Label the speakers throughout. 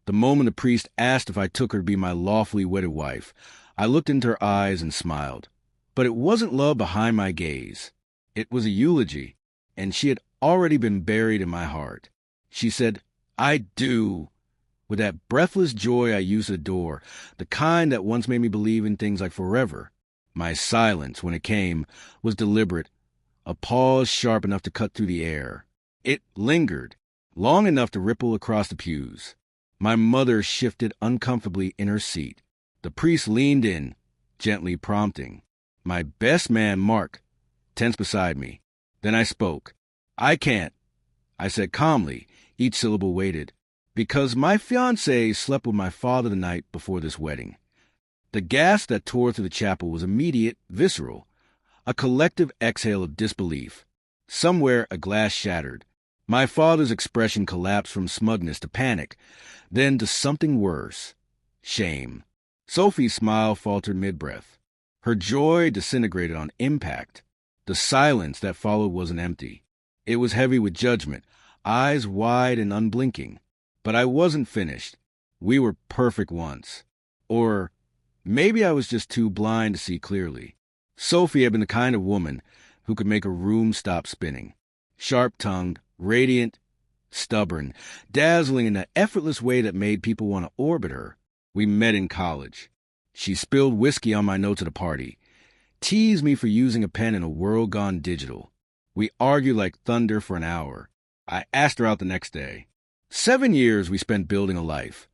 Speaker 1: The moment the priest asked if I took her to be my lawfully wedded wife, I looked into her eyes and smiled. But it wasn't love behind my gaze. It was a eulogy, and she had already been buried in my heart. She said, "I do," with that breathless joy I used to adore, the kind that once made me believe in things like forever. My silence, when it came, was deliberate, a pause sharp enough to cut through the air. It lingered, long enough to ripple across the pews. My mother shifted uncomfortably in her seat. The priest leaned in, gently prompting. My best man, Mark, tense beside me. Then I spoke. "I can't," I said calmly, each syllable weighted, "because my fiancée slept with my father the night before this wedding." The gasp that tore through the chapel was immediate, visceral, a collective exhale of disbelief. Somewhere a glass shattered. My father's expression collapsed from smugness to panic, then to something worse, shame. Sophie's smile faltered mid-breath. Her joy disintegrated on impact. The silence that followed wasn't empty. It was heavy with judgment, eyes wide and unblinking. But I wasn't finished. We were perfect once. Or maybe I was just too blind to see clearly. Sophie had been the kind of woman who could make a room stop spinning. Sharp-tongued, radiant, stubborn, dazzling in an effortless way that made people want to orbit her. We met in college. She spilled whiskey on my notes at a party, teased me for using a pen in a world gone digital. We argued like thunder for an hour. I asked her out the next day. 7 years we spent building a life.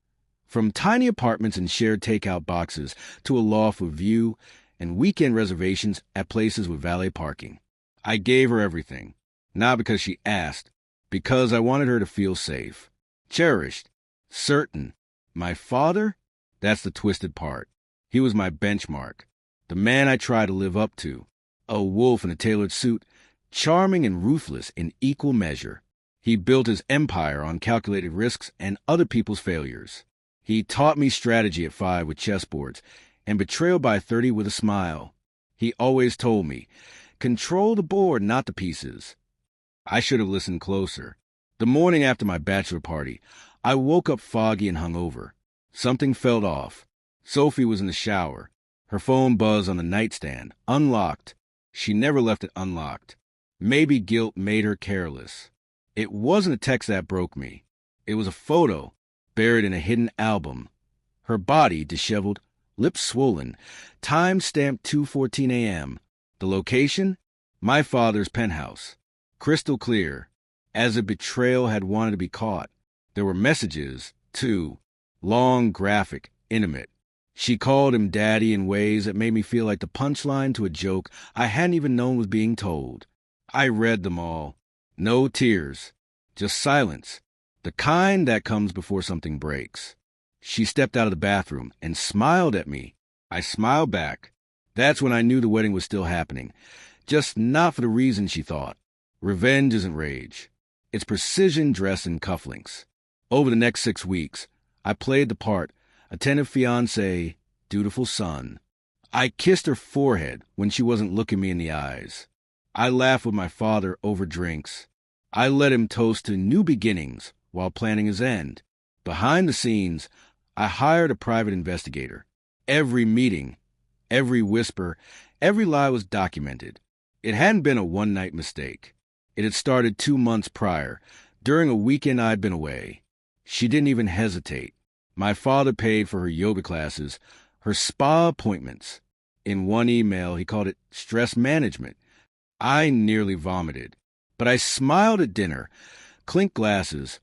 Speaker 1: From tiny apartments and shared takeout boxes to a loft with view and weekend reservations at places with valet parking. I gave her everything, not because she asked, because I wanted her to feel safe, cherished, certain. My father? That's the twisted part. He was my benchmark, the man I tried to live up to, a wolf in a tailored suit, charming and ruthless in equal measure. He built his empire on calculated risks and other people's failures. He taught me strategy at 5 with chessboards and betrayal by 30 with a smile. He always told me, control the board, not the pieces. I should have listened closer. The morning after my bachelor party, I woke up foggy and hungover. Something felt off. Sophie was in the shower. Her phone buzzed on the nightstand, unlocked. She never left it unlocked. Maybe guilt made her careless. It wasn't a text that broke me. It was a photo, buried in a hidden album. Her body disheveled, lips swollen, time stamped 2:14 a.m. The location? My father's penthouse. Crystal clear, as if betrayal had wanted to be caught. There were messages, too, long, graphic, intimate. She called him daddy in ways that made me feel like the punchline to a joke I hadn't even known was being told. I read them all. No tears, just silence, the kind that comes before something breaks. She stepped out of the bathroom and smiled at me. I smiled back. That's when I knew the wedding was still happening, just not for the reason she thought. Revenge isn't rage. It's precision dressed in cufflinks. Over the next 6 weeks, I played the part, attentive fiancé, dutiful son. I kissed her forehead when she wasn't looking me in the eyes. I laughed with my father over drinks. I let him toast to new beginnings while planning his end. Behind the scenes, I hired a private investigator. Every meeting, every whisper, every lie was documented. It hadn't been a one-night mistake. It had started 2 months prior, during a weekend I'd been away. She didn't even hesitate. My father paid for her yoga classes, her spa appointments. In one email, he called it stress management. I nearly vomited. But I smiled at dinner, clinked glasses,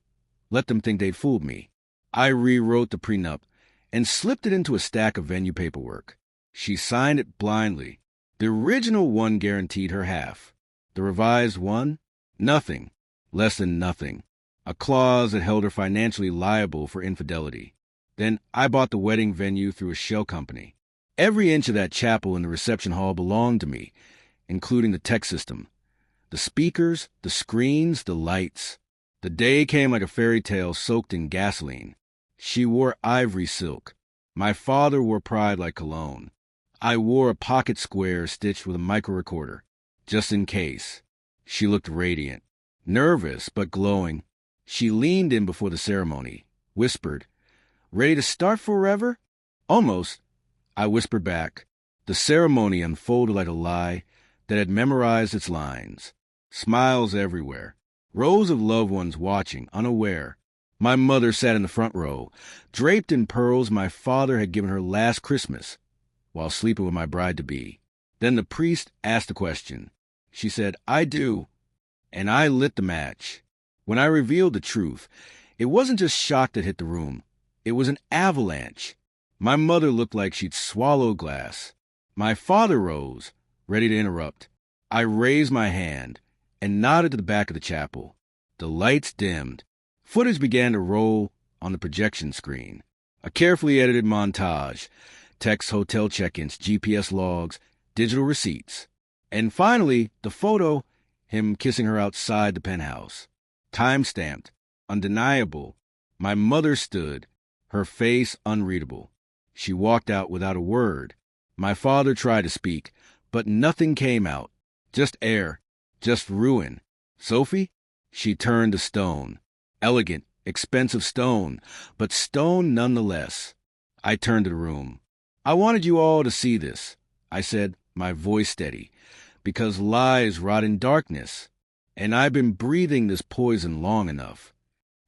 Speaker 1: let them think they'd fooled me. I rewrote the prenup and slipped it into a stack of venue paperwork. She signed it blindly. The original one guaranteed her half. The revised one? Nothing. Less than nothing. A clause that held her financially liable for infidelity. Then I bought the wedding venue through a shell company. Every inch of that chapel and the reception hall belonged to me, including the tech system. The speakers, the screens, the lights. The day came like a fairy tale soaked in gasoline. She wore ivory silk. My father wore pride like cologne. I wore a pocket square stitched with a micro-recorder, just in case. She looked radiant, nervous but glowing. She leaned in before the ceremony, whispered, Ready to start forever? Almost, I whispered back. The ceremony unfolded like a lie that had memorized its lines. Smiles everywhere. Rows of loved ones watching, unaware. My mother sat in the front row, draped in pearls my father had given her last Christmas, while sleeping with my bride-to-be. Then the priest asked a question. She said, "I do," and I lit the match. When I revealed the truth, it wasn't just shock that hit the room. It was an avalanche. My mother looked like she'd swallowed glass. My father rose, ready to interrupt. I raised my hand and nodded to the back of the chapel. The lights dimmed. Footage began to roll on the projection screen. A carefully edited montage, text, hotel check-ins, GPS logs, digital receipts. And finally, the photo, him kissing her outside the penthouse. Time-stamped, undeniable. My mother stood, her face unreadable. She walked out without a word. My father tried to speak, but nothing came out. Just air, just ruin. Sophie? She turned to stone. Elegant, expensive stone, but stone nonetheless. I turned to the room. "I wanted you all to see this," I said, my voice steady, "because lies rot in darkness, and I've been breathing this poison long enough."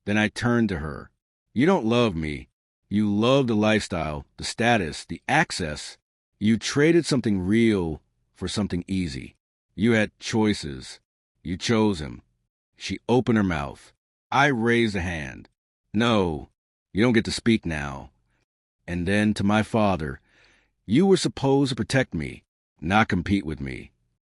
Speaker 1: Then I turned to her. "You don't love me. You love the lifestyle, the status, the access. You traded something real for something easy. You had choices. You chose him." She opened her mouth. I raised a hand. "No, you don't get to speak now." And then to my father, "You were supposed to protect me, not compete with me."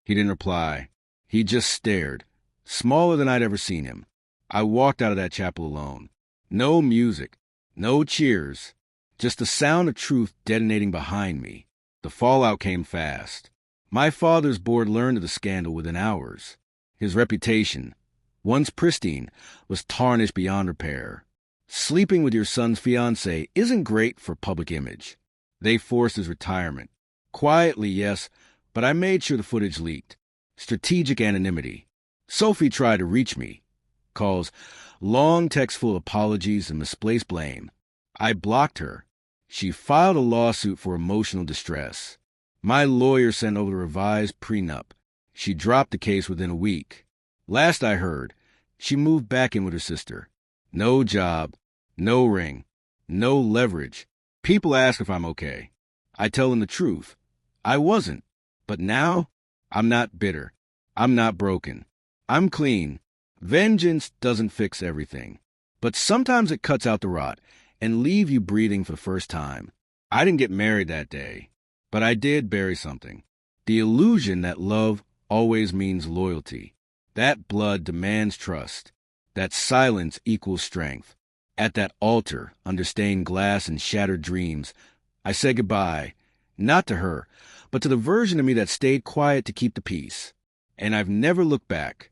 Speaker 1: He didn't reply. He just stared, smaller than I'd ever seen him. I walked out of that chapel alone. No music, no cheers, just the sound of truth detonating behind me. The fallout came fast. My father's board learned of the scandal within hours. His reputation, once pristine, was tarnished beyond repair. Sleeping with your son's fiancée isn't great for public image. They forced his retirement. Quietly, yes, but I made sure the footage leaked. Strategic anonymity. Sophie tried to reach me. Calls, long texts full of apologies and misplaced blame. I blocked her. She filed a lawsuit for emotional distress. My lawyer sent over the revised prenup. She dropped the case within a week. Last I heard, she moved back in with her sister. No job, no ring, no leverage. People ask if I'm okay. I tell them the truth. I wasn't. But now, I'm not bitter. I'm not broken. I'm clean. Vengeance doesn't fix everything. But sometimes it cuts out the rot and leave you breathing for the first time. I didn't get married that day, but I did bury something. The illusion that love always means loyalty. That blood demands trust. That silence equals strength. At that altar, under stained glass and shattered dreams, I said goodbye, not to her, but to the version of me that stayed quiet to keep the peace. And I've never looked back.